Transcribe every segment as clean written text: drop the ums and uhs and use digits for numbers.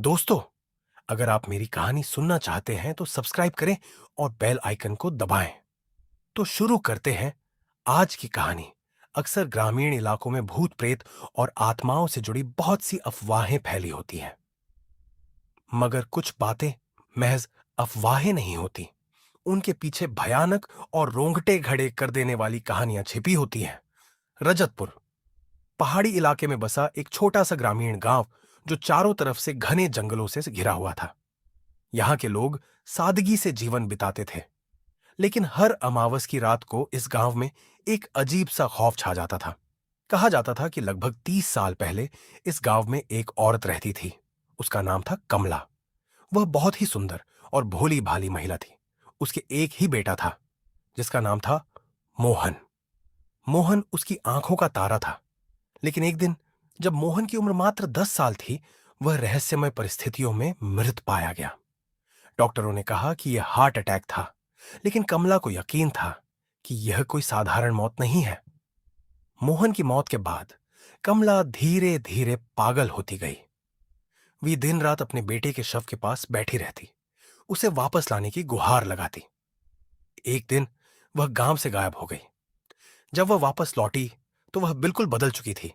दोस्तों, अगर आप मेरी कहानी सुनना चाहते हैं तो सब्सक्राइब करें और बेल आइकन को दबाएं। तो शुरू करते हैं आज की कहानी। अक्सर ग्रामीण इलाकों में भूत प्रेत और आत्माओं से जुड़ी बहुत सी अफवाहें फैली होती हैं, मगर कुछ बातें महज अफवाहें नहीं होती। उनके पीछे भयानक और रोंगटे खड़े कर देने वाली कहानियां छिपी होती हैं। रजतपुर पहाड़ी इलाके में बसा एक छोटा सा ग्रामीण गांव, जो चारों तरफ से घने जंगलों से घिरा हुआ था। यहाँ के लोग सादगी से जीवन बिताते थे, लेकिन हर अमावस की रात को इस गांव में एक अजीब सा खौफ छा जाता था। कहा जाता था कि लगभग 30 साल पहले इस गांव में एक औरत रहती थी। उसका नाम था कमला। वह बहुत ही सुंदर और भोली भाली महिला थी। उसके एक ही बेटा था, जिसका नाम था मोहन। मोहन उसकी आंखों का तारा था। लेकिन एक दिन, जब मोहन की उम्र मात्र 10 साल थी, वह रहस्यमय परिस्थितियों में मृत पाया गया। डॉक्टरों ने कहा कि यह हार्ट अटैक था, लेकिन कमला को यकीन था कि यह कोई साधारण मौत नहीं है। मोहन की मौत के बाद कमला धीरे धीरे पागल होती गई। वे दिन रात अपने बेटे के शव के पास बैठी रहती, उसे वापस लाने की गुहार लगाती। एक दिन वह गांव से गायब हो गई। जब वह वापस लौटी तो वह बिल्कुल बदल चुकी थी।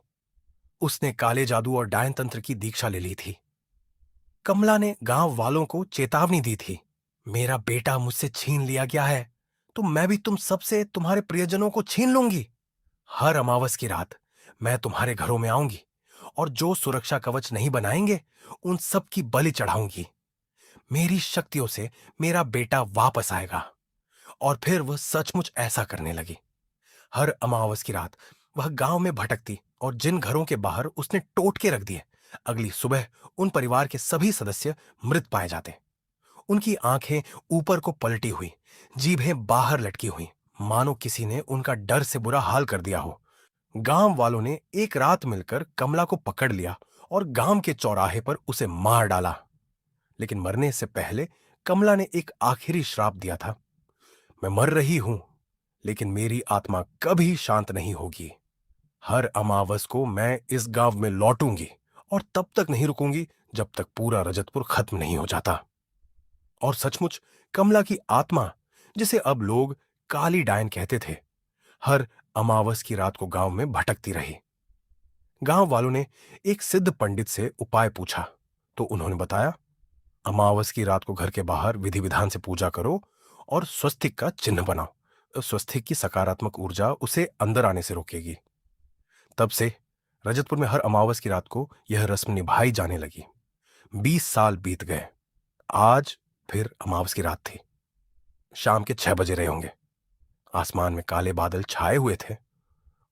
उसने काले जादू और डायन तंत्र की दीक्षा ले ली थी। कमला ने गांव वालों को चेतावनी दी थी, मेरा बेटा मुझसे छीन लिया गया है, तो मैं भी तुम सबसे तुम्हारे प्रियजनों को छीन लूंगी। हर अमावस की रात मैं तुम्हारे घरों में आऊंगी, और जो सुरक्षा कवच नहीं बनाएंगे उन सब की बलि चढ़ाऊंगी। मेरी शक्तियों से मेरा बेटा वापस आएगा। और फिर वह सचमुच ऐसा करने लगी। हर अमावस की रात वह गांव में भटकती, और जिन घरों के बाहर उसने टोटके रख दिए, अगली सुबह उन परिवार के सभी सदस्य मृत पाए जाते। उनकी आंखें ऊपर को पलटी हुई, जीभें बाहर लटकी हुई, मानो किसी ने उनका डर से बुरा हाल कर दिया हो। गांव वालों ने एक रात मिलकर कमला को पकड़ लिया और गांव के चौराहे पर उसे मार डाला। लेकिन मरने से पहले कमला ने एक आखिरी श्राप दिया था, मैं मर रही हूं, लेकिन मेरी आत्मा कभी शांत नहीं होगी। हर अमावस को मैं इस गांव में लौटूंगी, और तब तक नहीं रुकूंगी जब तक पूरा रजतपुर खत्म नहीं हो जाता। और सचमुच कमला की आत्मा, जिसे अब लोग काली डायन कहते थे, हर अमावस की रात को गांव में भटकती रही। गांव वालों ने एक सिद्ध पंडित से उपाय पूछा, तो उन्होंने बताया, अमावस की रात को घर के बाहर विधि विधान से पूजा करो और स्वस्तिक का चिन्ह बनाओ। स्वस्तिक की सकारात्मक ऊर्जा उसे अंदर आने से रोकेगी। तब से रजतपुर में हर अमावस की रात को यह रस्म निभाई जाने लगी। 20 साल बीत गए। आज फिर अमावस की रात थी। शाम के 6 बजे रहे होंगे। आसमान में काले बादल छाए हुए थे,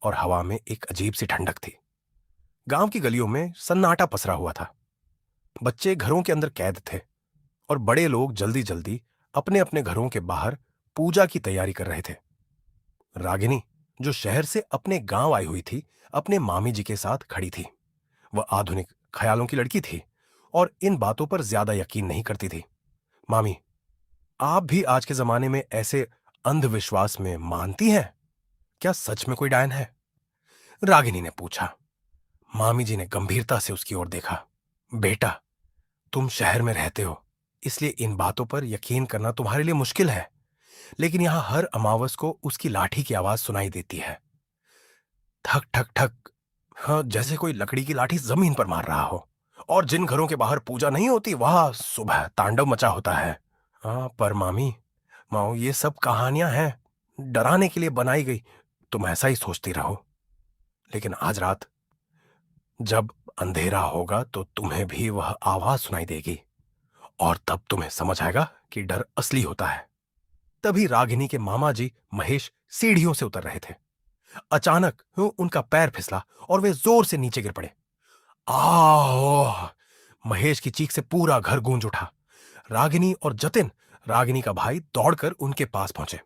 और हवा में एक अजीब सी ठंडक थी। गांव की गलियों में सन्नाटा पसरा हुआ था। बच्चे घरों के अंदर कैद थे, और बड़े लोग जल्दी जल्दी अपने अपने घरों के बाहर पूजा की तैयारी कर रहे थे। रागिनी, जो शहर से अपने गांव आई हुई थी, अपने मामी जी के साथ खड़ी थी। वह आधुनिक ख्यालों की लड़की थी और इन बातों पर ज्यादा यकीन नहीं करती थी। मामी, आप भी आज के जमाने में ऐसे अंधविश्वास में मानती हैं? क्या सच में कोई डायन है? रागिनी ने पूछा। मामी जी ने गंभीरता से उसकी ओर देखा। बेटा, तुम शहर में रहते हो, इसलिए इन बातों पर यकीन करना तुम्हारे लिए मुश्किल है, लेकिन यहां हर अमावस को उसकी लाठी की आवाज सुनाई देती है। ठक ठक ठक। हाँ, जैसे कोई लकड़ी की लाठी जमीन पर मार रहा हो। और जिन घरों के बाहर पूजा नहीं होती, वहां सुबह तांडव मचा होता है। हाँ, पर मामी, माओ, ये सब कहानियां हैं, डराने के लिए बनाई गई। तुम ऐसा ही सोचती रहो, लेकिन आज रात जब अंधेरा होगा तो तुम्हें भी वह आवाज सुनाई देगी, और तब तुम्हें समझ आएगा कि डर असली होता है। तभी रागिनी के मामा जी महेश सीढ़ियों से उतर रहे थे। अचानक उनका पैर फिसला और वे जोर से नीचे गिर पड़े। आह! महेश की चीख से पूरा घर गूंज उठा। रागिनी और जतिन, रागिनी का भाई, दौड़कर उनके पास पहुंचे।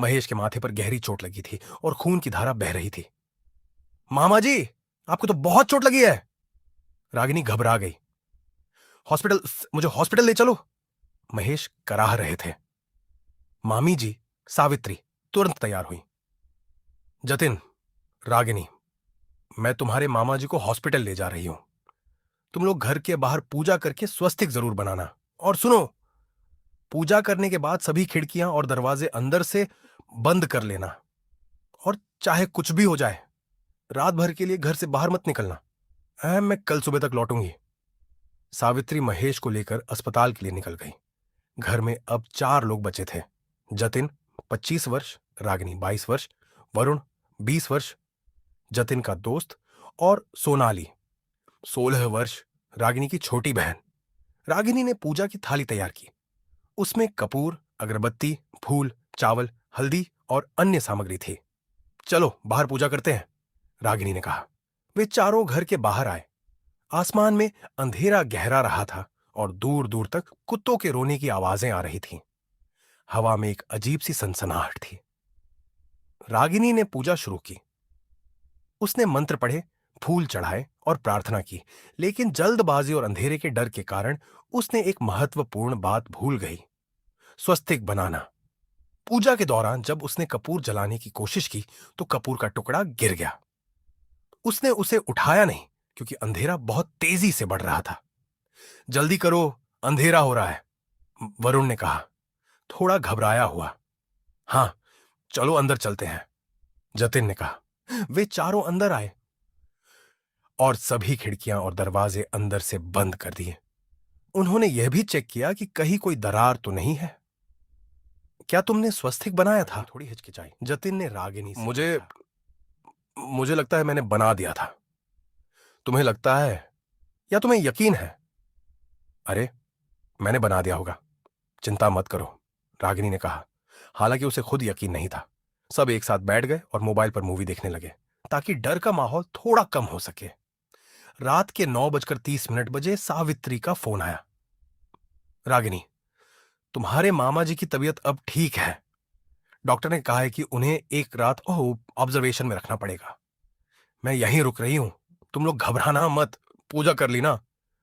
महेश के माथे पर गहरी चोट लगी थी और खून की धारा बह रही थी। मामा जी, आपको तो बहुत चोट लगी है। रागिनी घबरा गई। हॉस्पिटल, मुझे हॉस्पिटल ले चलो, महेश कराह रहे थे। मामी जी, सावित्री तुरंत तैयार हुई। जतिन, रागिनी, मैं तुम्हारे मामा जी को हॉस्पिटल ले जा रही हूं। तुम लोग घर के बाहर पूजा करके स्वस्तिक जरूर बनाना। और सुनो, पूजा करने के बाद सभी खिड़कियां और दरवाजे अंदर से बंद कर लेना। और चाहे कुछ भी हो जाए, रात भर के लिए घर से बाहर मत निकलना। मैं कल सुबह तक लौटूंगी। सावित्री महेश को लेकर अस्पताल के लिए निकल गई। घर में अब 4 लोग बचे थे। जतिन 25 वर्ष, रागिनी 22 वर्ष, वरुण 20 वर्ष, जतिन का दोस्त, और सोनाली 16 वर्ष, रागिनी की छोटी बहन। रागिनी ने पूजा की थाली तैयार की। उसमें कपूर, अगरबत्ती, फूल, चावल, हल्दी और अन्य सामग्री थी। चलो बाहर पूजा करते हैं, रागिनी ने कहा। वे चारों घर के बाहर आए। आसमान में अंधेरा गहरा रहा था और दूर दूर तक कुत्तों के रोने की आवाजें आ रही थीं। हवा में एक अजीब सी सनसनाहट थी। रागिनी ने पूजा शुरू की। उसने मंत्र पढ़े, फूल चढ़ाए और प्रार्थना की, लेकिन जल्दबाजी और अंधेरे के डर के कारण उसने एक महत्वपूर्ण बात भूल गई, स्वस्तिक बनाना। पूजा के दौरान जब उसने कपूर जलाने की कोशिश की तो कपूर का टुकड़ा गिर गया। उसने उसे उठाया नहीं क्योंकि अंधेरा बहुत तेजी से बढ़ रहा था। जल्दी करो, अंधेरा हो रहा है, वरुण ने कहा, थोड़ा घबराया हुआ। हां, चलो अंदर चलते हैं, जतिन ने कहा। वे चारों अंदर आए और सभी खिड़कियां और दरवाजे अंदर से बंद कर दिए। उन्होंने यह भी चेक किया कि कहीं कोई दरार तो नहीं है। क्या तुमने स्वस्तिक बनाया था? थोड़ी हिचकिचाई। जतिन ने रागिनी से मुझे लगता है मैंने बना दिया था। तुम्हें लगता है या तुम्हें यकीन है? अरे, मैंने बना दिया होगा, चिंता मत करो, रागिनी ने कहा। हालांकि उसे खुद यकीन नहीं था। सब एक साथ बैठ गए और मोबाइल पर मूवी देखने लगे ताकि डर का माहौल थोड़ा कम हो सके। रात के 9:30 बजे सावित्री का फोन आया। रागिनी, तुम्हारे मामा जी की तबीयत अब ठीक है। डॉक्टर ने कहा है कि उन्हें एक रात ऑब्जर्वेशन में रखना पड़ेगा। मैं यहीं रुक रही हूं, तुम लोग घबराना मत। पूजा कर ली ना?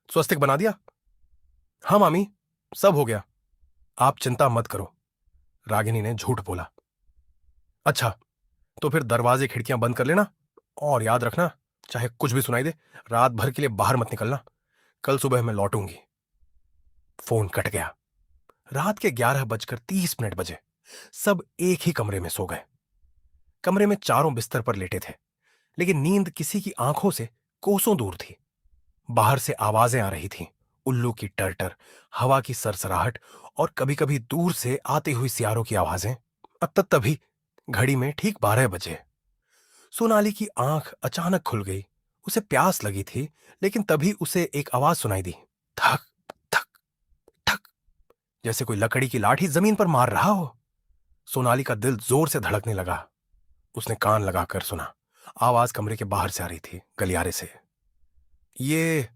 स्वस्तिक बना दिया? हाँ मामी, सब हो गया, आप चिंता मत करो, रागिनी ने झूठ बोला। अच्छा, तो फिर दरवाजे खिड़कियां बंद कर लेना और याद रखना, चाहे कुछ भी सुनाई दे, रात भर के लिए बाहर मत निकलना। कल सुबह मैं लौटूंगी। फोन कट गया। रात के 11:30 बजे सब एक ही कमरे में सो गए। कमरे में चारों बिस्तर पर लेटे थे, लेकिन नींद किसी की आंखों से कोसों दूर थी। बाहर से आवाजें आ रही थीं, उल्लू की टरटर, हवा की सरसराहट और कभी कभी दूर से आती हुई सियारों की आवाजें। तभी घड़ी में ठीक 12 बजे सोनाली की आंख अचानक खुल गई। उसे प्यास लगी थी, लेकिन तभी उसे एक आवाज सुनाई दी, थक थक थक, जैसे कोई लकड़ी की लाठी जमीन पर मार रहा हो। सोनाली का दिल जोर से धड़कने लगा। उसने कान लगाकर सुना। आवाज कमरे के बाहर से आ रही थी, गलियारे से। ये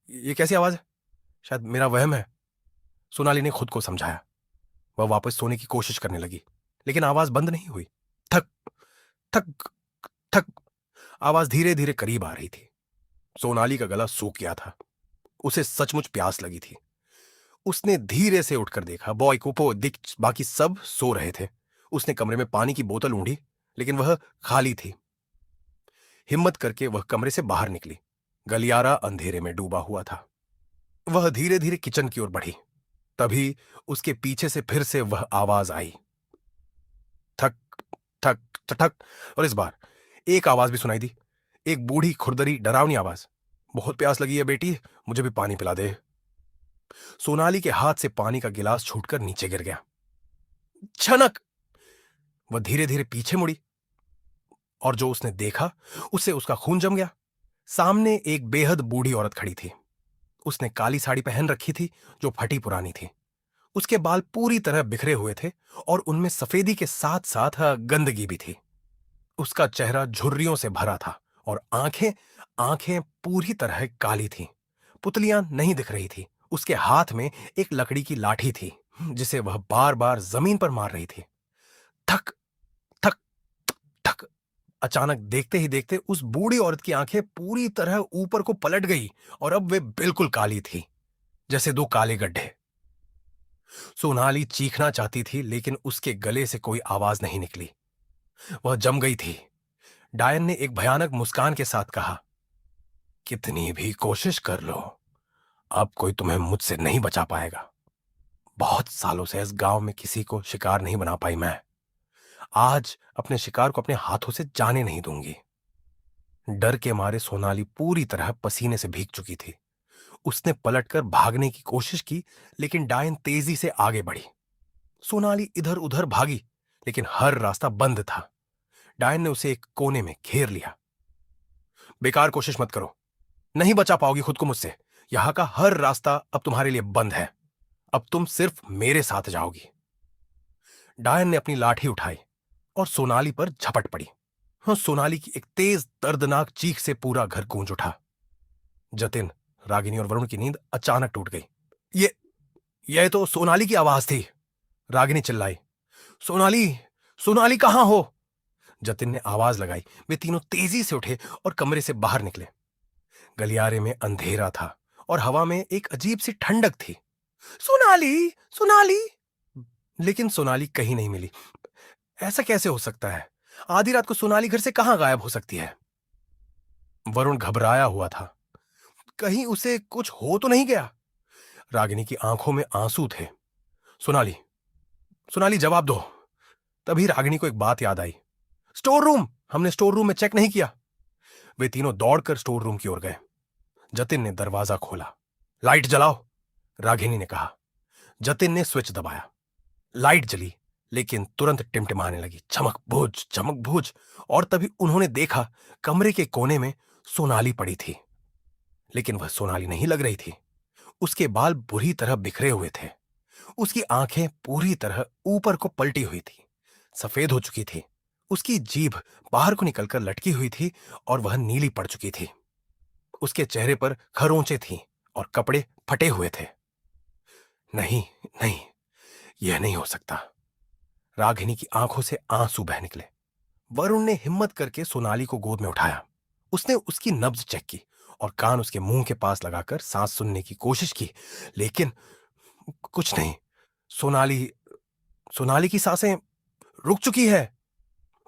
ये कैसी आवाज है? शायद मेरा वहम है, सोनाली ने खुद को समझाया। वह वापस सोने की कोशिश करने लगी, लेकिन आवाज बंद नहीं हुई। थक थक थक, आवाज धीरे धीरे करीब आ रही थी। सोनाली का गला सूख गया था। उसे सचमुच प्यास लगी थी। उसने धीरे से उठकर देखा, बॉय कुपो दिख बाकी सब सो रहे थे। उसने कमरे में पानी की बोतल ढूंढी, लेकिन वह खाली थी। हिम्मत करके वह कमरे से बाहर निकली। गलियारा अंधेरे में डूबा हुआ था। वह धीरे धीरे किचन की ओर बढ़ी। तभी उसके पीछे से फिर से वह आवाज आई, थक थक ठक। और इस बार एक आवाज भी सुनाई दी, एक बूढ़ी खुरदरी डरावनी आवाज, बहुत प्यास लगी है बेटी, मुझे भी पानी पिला दे। सोनाली के हाथ से पानी का गिलास छूटकर नीचे गिर गया। छनक, वह धीरे धीरे पीछे मुड़ी और जो उसने देखा उससे उसका खून जम गया। सामने एक बेहद बूढ़ी औरत खड़ी थी। उसने काली साड़ी पहन रखी थी जो फटी पुरानी थी। उसके बाल पूरी तरह बिखरे हुए थे और उनमें सफेदी के साथ साथ गंदगी भी थी। उसका चेहरा झुर्रियों से भरा था और आंखें आंखें पूरी तरह काली थीं। पुतलियां नहीं दिख रही थी। उसके हाथ में एक लकड़ी की लाठी थी जिसे वह बार बार जमीन पर मार रही थी। थक थक थक। अचानक देखते ही देखते उस बूढ़ी औरत की आंखें पूरी तरह ऊपर को पलट गई और अब वे बिल्कुल काली थी, जैसे 2 काले गड्ढे। सोनाली चीखना चाहती थी, लेकिन उसके गले से कोई आवाज नहीं निकली। वह जम गई थी। डायन ने एक भयानक मुस्कान के साथ कहा, कितनी भी कोशिश कर लो, अब कोई तुम्हें मुझसे नहीं बचा पाएगा। बहुत सालों से इस गांव में किसी को शिकार नहीं बना पाई मैं। आज अपने शिकार को अपने हाथों से जाने नहीं दूंगी। डर के मारे सोनाली पूरी तरह पसीने से भीग चुकी थी। उसने पलटकर भागने की कोशिश की, लेकिन डायन तेजी से आगे बढ़ी। सोनाली इधर उधर भागी, लेकिन हर रास्ता बंद था। डायन ने उसे एक कोने में घेर लिया। बेकार कोशिश मत करो, नहीं बचा पाओगी खुद को मुझसे। यहां का हर रास्ता अब तुम्हारे लिए बंद है। अब तुम सिर्फ मेरे साथ जाओगी। डायन ने अपनी लाठी उठाई और सोनाली पर झपट पड़ी। हाँ, सोनाली की एक तेज दर्दनाक चीख से पूरा घर गूंज उठा। जतिन, रागिनी और वरुण की नींद अचानक टूट गई। ये यह तो सोनाली की आवाज थी। रागिनी चिल्लाई। सोनाली, सोनाली कहां हो? जतिन ने आवाज लगाई। वे तीनों तेजी से उठे और कमरे से बाहर निकले। गलियारे में अंधेरा था और हवा में एक अजीब सी ठंडक थी। सोनाली, सोनाली। लेकिन सोनाली कहीं नहीं मिली। ऐसा कैसे हो सकता है? आधी रात को सोनाली घर से कहां गायब हो सकती है? वरुण घबराया हुआ था। कहीं उसे कुछ हो तो नहीं गया? रागिनी की आंखों में आंसू थे। सोनाली, सोनाली जवाब दो। तभी रागिनी को एक बात याद आई। Store room! हमने स्टोर रूम में चेक नहीं किया। वे तीनों दौड़कर स्टोर रूम की ओर गए। जतिन ने दरवाजा खोला। लाइट जलाओ, रागिनी ने कहा। जतिन ने स्विच दबाया। लाइट जली, लेकिन तुरंत टिमटिमाने लगी। चमक भुज, चमक भुज। और तभी उन्होंने देखा, कमरे के कोने में सोनाली पड़ी थी। लेकिन वह सोनाली नहीं लग रही थी। उसके बाल बुरी तरह बिखरे हुए थे। उसकी आंखें पूरी तरह ऊपर को पलटी हुई थी, सफेद हो चुकी थी। उसकी जीभ बाहर को निकलकर लटकी हुई थी और वह नीली पड़ चुकी थी। उसके चेहरे पर खरोंचें थीं और कपड़े फटे हुए थे। नहीं, नहीं, यह नहीं हो सकता। रागिनी की आंखों से आंसू बह निकले। वरुण ने हिम्मत करके सोनाली को गोद में उठाया। उसने उसकी नब्ज चेक की और कान उसके मुंह के पास लगाकर सांस सुनने की कोशिश की, लेकिन कुछ नहीं। सोनाली, सोनाली की सांसें रुक चुकी है।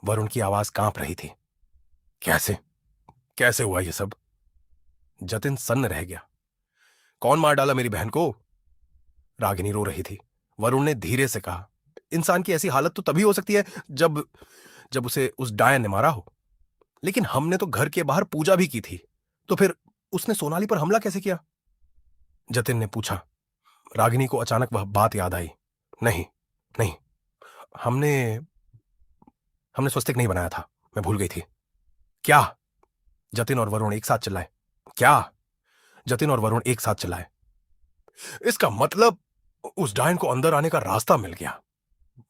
वरुण की आवाज कांप रही थी। कैसे, कैसे हुआ यह सब? जतिन सन्न रह गया। कौन मार डाला मेरी बहन को? रागिनी रो रही थी। वरुण ने धीरे से कहा, इंसान की ऐसी हालत तो तभी हो सकती है जब जब उसे उस डायन ने मारा हो। लेकिन हमने तो घर के बाहर पूजा भी की थी, तो फिर उसने सोनाली पर हमला कैसे किया? जतिन ने पूछा। रागिनी को अचानक वह बात याद आई। नहीं, नहीं, हमने हमने स्वस्तिक नहीं बनाया था। मैं भूल गई थी। क्या? जतिन और वरुण एक साथ चिल्लाए। क्या? जतिन और वरुण एक साथ चिल्लाए। इसका मतलब उस डायन को अंदर आने का रास्ता मिल गया,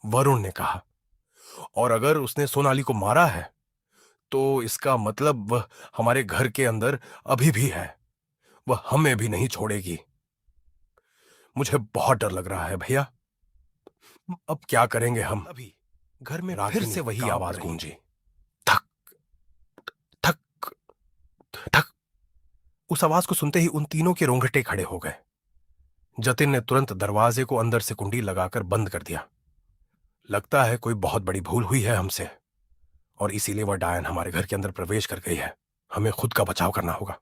वरुण ने कहा। और अगर उसने सोनाली को मारा है, तो इसका मतलब वह हमारे घर के अंदर अभी भी है। वह हमें भी नहीं छोड़ेगी। मुझे बहुत डर लग रहा है भैया। अब क्या करेंगे हम? अभी घर में फिर से वही आवाज गूंजी। ठक, ठक, ठक। उस आवाज को सुनते ही उन तीनों के रोंगटे खड़े हो गए। जतिन ने तुरंत दरवाजे को अंदर से कुंडी लगाकर बंद कर दिया। लगता है कोई बहुत बड़ी भूल हुई है हमसे, और इसीलिए वह डायन हमारे घर के अंदर प्रवेश कर गई है। हमें खुद का बचाव करना होगा।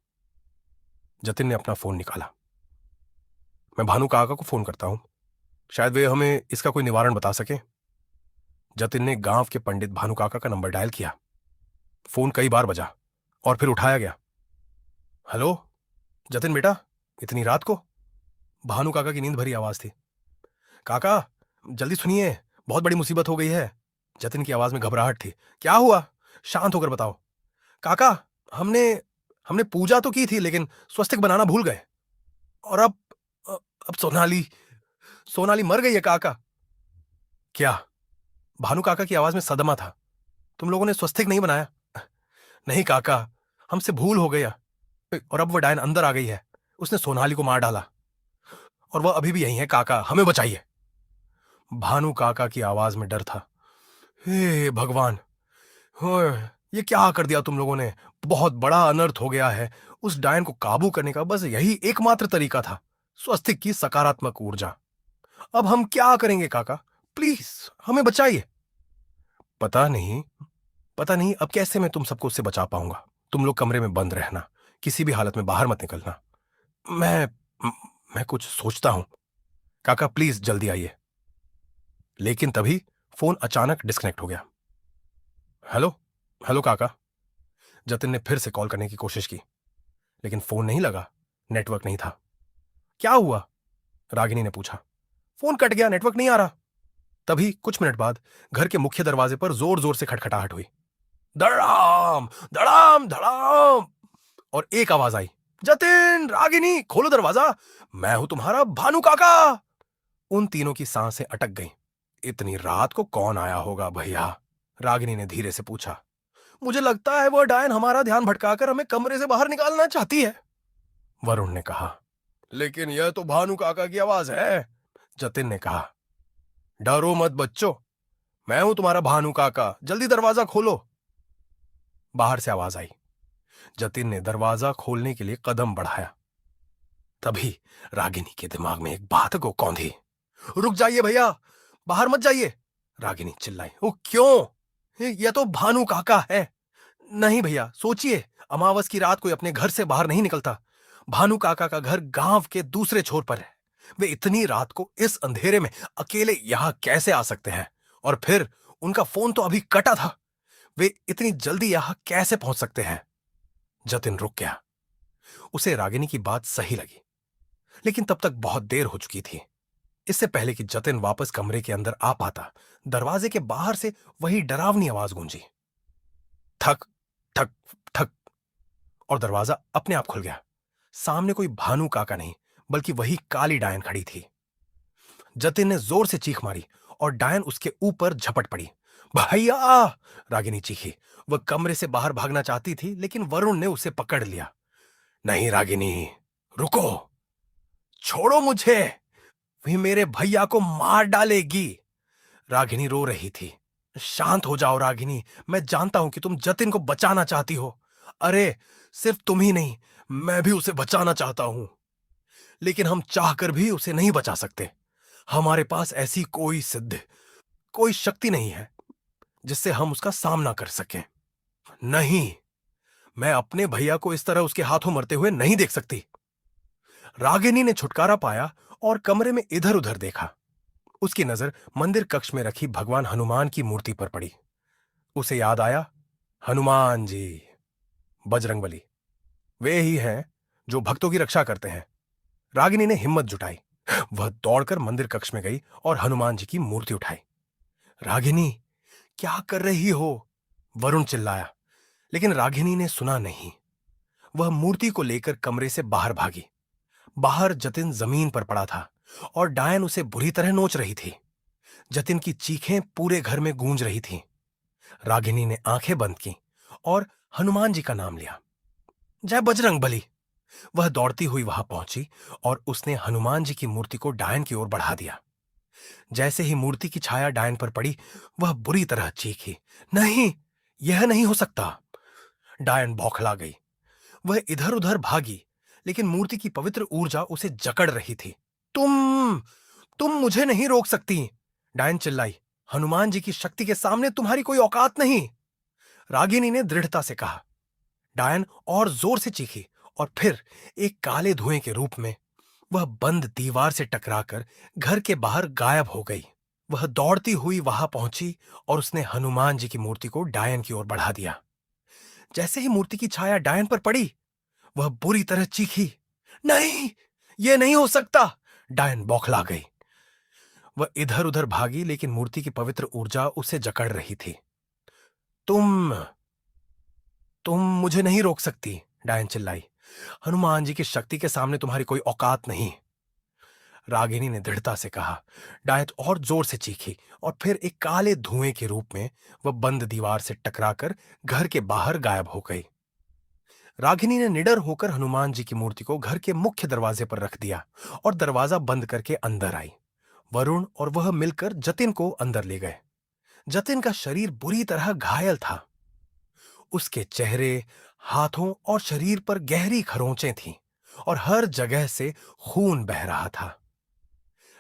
जतिन ने अपना फोन निकाला। मैं भानु काका को फोन करता हूं, शायद वे हमें इसका कोई निवारण बता सके। जतिन ने गांव के पंडित भानु काका का नंबर डायल किया। फोन कई बार बजा और फिर उठाया गया। हेलो जतिन बेटा, इतनी रात को? भानु काका की नींद भरी आवाज थी। काका, जल्दी सुनिए, बहुत बड़ी मुसीबत हो गई है। जतिन की आवाज में घबराहट थी। क्या हुआ? शांत होकर बताओ। काका, हमने हमने पूजा तो की थी, लेकिन स्वस्तिक बनाना भूल गए। और अब सोनाली सोनाली मर गई है काका। क्या? भानु काका की आवाज में सदमा था। तुम लोगों ने स्वस्तिक नहीं बनाया? नहीं काका, हमसे भूल हो गया। और अब वह डायन अंदर आ गई है। उसने सोनाली को मार डाला और वह अभी भी यहीं है। काका, हमें बचाइए। भानु काका की आवाज में डर था। हे भगवान, होए, ये क्या कर दिया तुम लोगों ने? बहुत बड़ा अनर्थ हो गया है। उस डायन को काबू करने का बस यही एकमात्र तरीका था, स्वस्तिक की सकारात्मक ऊर्जा। अब हम क्या करेंगे काका? प्लीज हमें बचाइए। पता नहीं, पता नहीं अब कैसे मैं तुम सबको उससे बचा पाऊंगा। तुम लोग कमरे में बंद रहना, किसी भी हालत में बाहर मत निकलना। मैं "म- मैं कुछ सोचता हूं। काका प्लीज जल्दी आइए।" लेकिन तभी फोन अचानक डिस्कनेक्ट हो गया। हेलो, हेलो काका। जतिन ने फिर से कॉल करने की कोशिश की, लेकिन फोन नहीं लगा, नेटवर्क नहीं था। क्या हुआ? रागिनी ने पूछा। फोन कट गया, नेटवर्क नहीं आ रहा। तभी कुछ मिनट बाद घर के मुख्य दरवाजे पर जोर जोर से खटखटाहट हुई। धड़ाम धड़ाम धड़ाम, और एक आवाज आई, जतिन, रागिनी, खोलो दरवाजा, मैं हूं तुम्हारा भानु काका। उन तीनों की सांसें अटक गईं। इतनी रात को कौन आया होगा भैया? रागिनी ने धीरे से पूछा। मुझे लगता है वह डायन हमारा ध्यान भटकाकर हमें कमरे से बाहर निकालना चाहती है, वरुण ने कहा। लेकिन यह तो भानु काका की आवाज है, जतिन ने कहा। डरो मत बच्चों, मैं हूं तुम्हारा भानु काका, जल्दी दरवाजा खोलो। बाहर से आवाज आई। जतिन ने दरवाजा खोलने के लिए कदम बढ़ाया। तभी रागिनी के दिमाग में एक बात को कौंधी। रुक जाइए भैया, बाहर मत जाइए, रागिनी चिल्लाई। ओ क्यों? यह तो भानु काका है। नहीं भैया, सोचिए, अमावस की रात कोई अपने घर से बाहर नहीं निकलता। भानु काका का घर गांव के दूसरे छोर पर है। वे इतनी रात को इस अंधेरे में अकेले यहां कैसे आ सकते हैं? और फिर उनका फोन तो अभी कटा था। वे इतनी जल्दी यहां कैसे पहुंच सकते हैं? जतिन रुक गया। उसे रागिनी की बात सही लगी, लेकिन तब तक बहुत देर हो चुकी थी। इससे पहले कि जतिन वापस कमरे के अंदर आ पाता, दरवाजे के बाहर से वही डरावनी आवाज गूंजी। ठक ठक ठक, और दरवाजा अपने आप खुल गया। सामने कोई भानु काका नहीं, बल्कि वही काली डायन खड़ी थी। जतिन ने जोर से चीख मारी और डायन उसके ऊपर झपट पड़ी। भैया, रागिनी चीखी। वह कमरे से बाहर भागना चाहती थी, लेकिन वरुण ने उसे पकड़ लिया। नहीं रागिनी, रुको, छोड़ो मुझे, वे मेरे भैया को मार डालेगी। रागिनी रो रही थी। शांत हो जाओ रागिनी, मैं जानता हूं कि तुम जतिन को बचाना चाहती हो। अरे, सिर्फ तुम ही नहीं, मैं भी उसे बचाना चाहता हूं, लेकिन हम चाहकर भी उसे नहीं बचा सकते। हमारे पास ऐसी कोई सिद्ध, कोई शक्ति नहीं है जिससे हम उसका सामना कर सकें। नहीं, मैं अपने भैया को इस तरह उसके हाथों मरते हुए नहीं देख सकती। रागिनी ने छुटकारा पाया और कमरे में इधर उधर देखा। उसकी नजर मंदिर कक्ष में रखी भगवान हनुमान की मूर्ति पर पड़ी। उसे याद आया, हनुमान जी, बजरंगबली, वे ही हैं जो भक्तों की रक्षा करते हैं। रागिनी ने हिम्मत जुटाई। वह दौड़कर मंदिर कक्ष में गई और हनुमान जी की मूर्ति उठाई। रागिनी, क्या कर रही हो? वरुण चिल्लाया, लेकिन रागिनी ने सुना नहीं। वह मूर्ति को लेकर कमरे से बाहर भागी। बाहर जतिन जमीन पर पड़ा था और डायन उसे बुरी तरह नोच रही थी। जतिन की चीखें पूरे घर में गूंज रही थीं। रागिनी ने आंखें बंद की और हनुमान जी का नाम लिया। जय बजरंगबली। वह दौड़ती हुई वहां पहुंची और उसने हनुमान जी की मूर्ति को डायन की ओर बढ़ा दिया। जैसे ही मूर्ति की छाया डायन पर पड़ी, वह बुरी तरह चीखी। नहीं, यह नहीं हो सकता। डायन बौखला गई। वह इधर उधर भागी, लेकिन मूर्ति की पवित्र ऊर्जा उसे जकड़ रही थी। तुम मुझे नहीं रोक सकती, डायन चिल्लाई। हनुमान जी की शक्ति के सामने तुम्हारी कोई औकात नहीं, रागिनी ने दृढ़ता से कहा। डायन और जोर से चीखी और फिर एक काले धुएं के रूप में वह बंद दीवार से टकराकर घर के बाहर गायब हो गई। वह दौड़ती हुई वहां पहुंची और उसने हनुमान जी की मूर्ति को डायन की ओर बढ़ा दिया। जैसे ही मूर्ति की छाया डायन पर पड़ी, वह बुरी तरह चीखी। नहीं, यह नहीं हो सकता। डायन बौखला गई। वह इधर उधर भागी, लेकिन मूर्ति की पवित्र ऊर्जा उसे जकड़ रही थी। तुम तुम मुझे नहीं रोक सकती, डायन चिल्लाई। हनुमान जी की शक्ति के सामने तुम्हारी कोई औकात नहीं, रागिनी ने दृढ़ता से कहा। डायन और जोर से चीखी और फिर एक काले धुएं के रूप में वह बंद दीवार से टकराकर घर के बाहर गायब हो गई। रागिनी ने निडर होकर हनुमान जी की मूर्ति को घर के मुख्य दरवाजे पर रख दिया और दरवाजा बंद करके अंदर आई। वरुण और वह मिलकर जतिन को अंदर ले गए। जतिन का शरीर बुरी तरह घायल था। उसके चेहरे, हाथों और शरीर पर गहरी खरोंचें थीं और हर जगह से खून बह रहा था।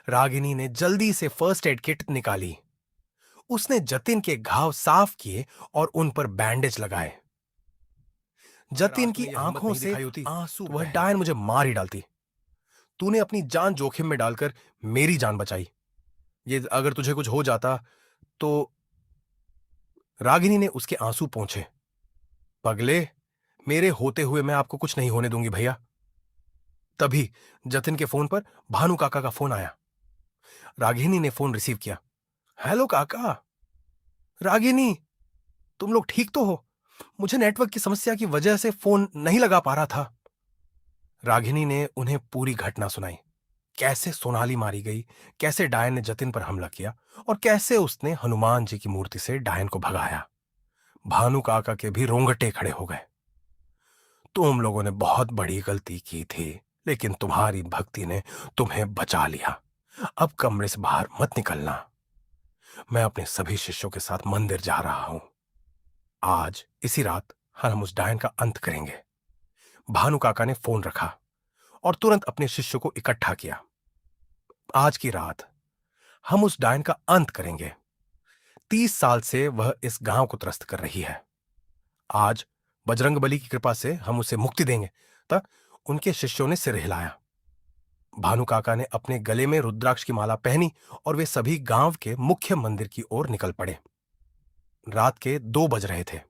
रागिनी ने जल्दी से फर्स्ट एड किट निकाली। उसने जतिन के घाव साफ किए और उन पर बैंडेज लगाए। जतिन की आंखों से आंसू, वह डायन मुझे मार ही डालती। तूने अपनी जान जोखिम में डालकर मेरी जान बचाई। ये अगर तुझे कुछ हो जाता तो। रागिनी ने उसके आंसू पोंछे। पगले, मेरे होते हुए मैं आपको कुछ नहीं होने दूंगी भैया। तभी जतिन के फोन पर भानु काका का फोन आया। रागिनी ने फोन रिसीव किया। हेलो काका। रागिनी, तुम लोग ठीक तो हो? मुझे नेटवर्क की समस्या की वजह से फोन नहीं लगा पा रहा था। रागिनी ने उन्हें पूरी घटना सुनाई। कैसे सोनाली मारी गई, कैसे डायन ने जतिन पर हमला किया और कैसे उसने हनुमान जी की मूर्ति से डायन को भगाया। भानु काका के भी रोंगटे खड़े हो गए। तुम लोगों ने बहुत बड़ी गलती की थी, लेकिन तुम्हारी भक्ति ने तुम्हें बचा लिया। अब कमरे से बाहर मत निकलना। मैं अपने सभी शिष्यों के साथ मंदिर जा रहा हूं। आज इसी रात हम उस डायन का अंत करेंगे। भानु काका ने फोन रखा और तुरंत अपने शिष्यों को इकट्ठा किया। आज की रात हम उस डायन का अंत करेंगे। 30 साल से वह इस गांव को त्रस्त कर रही है। आज बजरंगबली की कृपा से हम उसे मुक्ति देंगे। तब उनके शिष्यों ने सिर हिलाया। भानु काका ने अपने गले में रुद्राक्ष की माला पहनी और वे सभी गांव के मुख्य मंदिर की ओर निकल पड़े। रात के 2 बज रहे थे।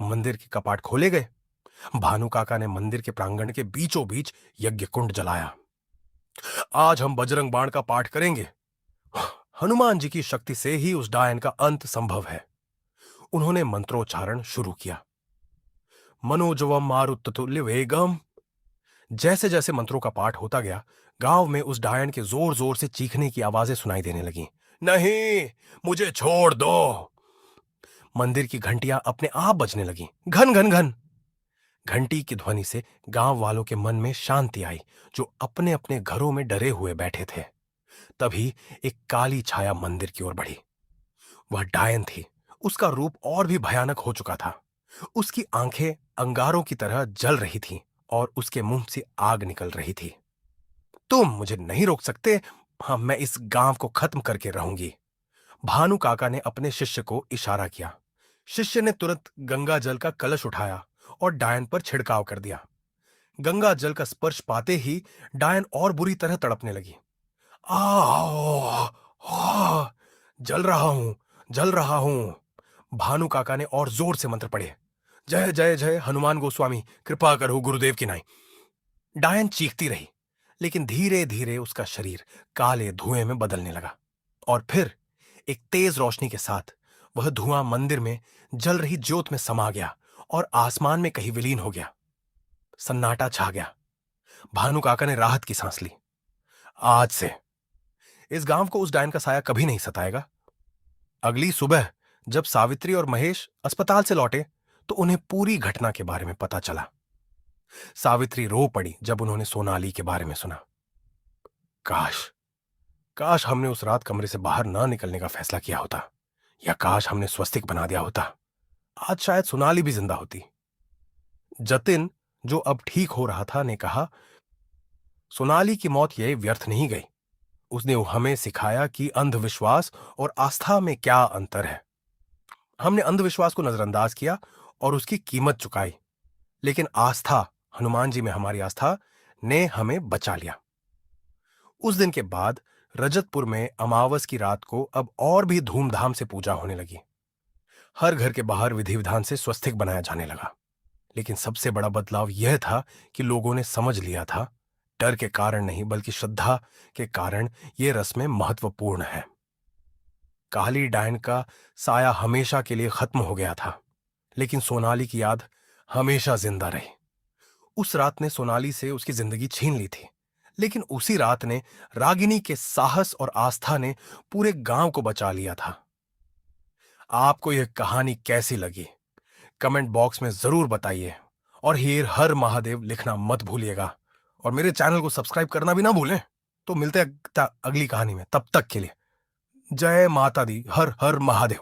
मंदिर के कपाट खोले गए। भानु काका ने मंदिर के प्रांगण के बीचों बीच यज्ञ कुंड जलाया। आज हम बजरंग बाण का पाठ करेंगे। हनुमान जी की शक्ति से ही उस डायन का अंत संभव है। उन्होंने मंत्रोच्चारण शुरू किया। मनोजवम मारुततुल्य वेगम। जैसे जैसे मंत्रों का पाठ होता गया, गांव में उस डायन के जोर जोर से चीखने की आवाजें सुनाई देने लगीं। नहीं, मुझे छोड़ दो। मंदिर की घंटियां अपने आप बजने लगीं, घन घन घन। घंटी की ध्वनि से गांव वालों के मन में शांति आई, जो अपने अपने घरों में डरे हुए बैठे थे। तभी एक काली छाया मंदिर की ओर बढ़ी। वह डायन थी। उसका रूप और भी भयानक हो चुका था। उसकी आंखें अंगारों की तरह जल रही थीं और उसके मुंह से आग निकल रही थी। तुम मुझे नहीं रोक सकते। हाँ, मैं इस गांव को खत्म करके रहूंगी। भानु काका ने अपने शिष्य को इशारा किया। शिष्य ने तुरंत गंगा जल का कलश उठाया और डायन पर छिड़काव कर दिया। गंगा जल का स्पर्श पाते ही डायन और बुरी तरह तड़पने लगी। आ, आ, जल रहा हूं, जल रहा हूं। भानु काका ने और जोर से मंत्र पढ़े। जय जय जय हनुमान गोस्वामी, कृपा करो गुरुदेव की नाई। डायन चीखती रही, लेकिन धीरे धीरे उसका शरीर काले धुएं में बदलने लगा और फिर एक तेज रोशनी के साथ वह धुआं मंदिर में जल रही ज्योत में समा गया और आसमान में कहीं विलीन हो गया। सन्नाटा छा गया। भानु काका ने राहत की सांस ली। आज से इस गांव को उस डायन का साया कभी नहीं सताएगा। अगली सुबह जब सावित्री और महेश अस्पताल से लौटे तो उन्हें पूरी घटना के बारे में पता चला। सावित्री रो पड़ी जब उन्होंने सोनाली के बारे में सुना। काश काश हमने उस रात कमरे से बाहर ना निकलने का फैसला किया होता, या काश हमने स्वस्तिक बना दिया होता। आज शायद सोनाली भी जिंदा होती। जतिन, जो अब ठीक हो रहा था, ने कहा, सोनाली की मौत ये व्यर्थ नहीं गई। उसने हमें सिखाया कि अंधविश्वास और आस्था में क्या अंतर है। हमने अंधविश्वास को नजरअंदाज किया और उसकी कीमत चुकाई, लेकिन आस्था, हनुमान जी में हमारी आस्था, ने हमें बचा लिया। उस दिन के बाद रजतपुर में अमावस की रात को अब और भी धूमधाम से पूजा होने लगी। हर घर के बाहर विधि विधान से स्वस्तिक बनाया जाने लगा। लेकिन सबसे बड़ा बदलाव यह था कि लोगों ने समझ लिया था, डर के कारण नहीं बल्कि श्रद्धा के कारण ये रस्में महत्वपूर्ण है। काली डायन का साया हमेशा के लिए खत्म हो गया था, लेकिन सोनाली की याद हमेशा जिंदा रही। उस रात ने सोनाली से उसकी जिंदगी छीन ली थी, लेकिन उसी रात ने रागिनी के साहस और आस्था ने पूरे गांव को बचा लिया था। आपको यह कहानी कैसी लगी, कमेंट बॉक्स में जरूर बताइए और हीर हर महादेव लिखना मत भूलिएगा और मेरे चैनल को सब्सक्राइब करना भी ना भूलें। तो मिलते हैं अगली कहानी में, तब तक के लिए जय माता दी, हर हर महादेव।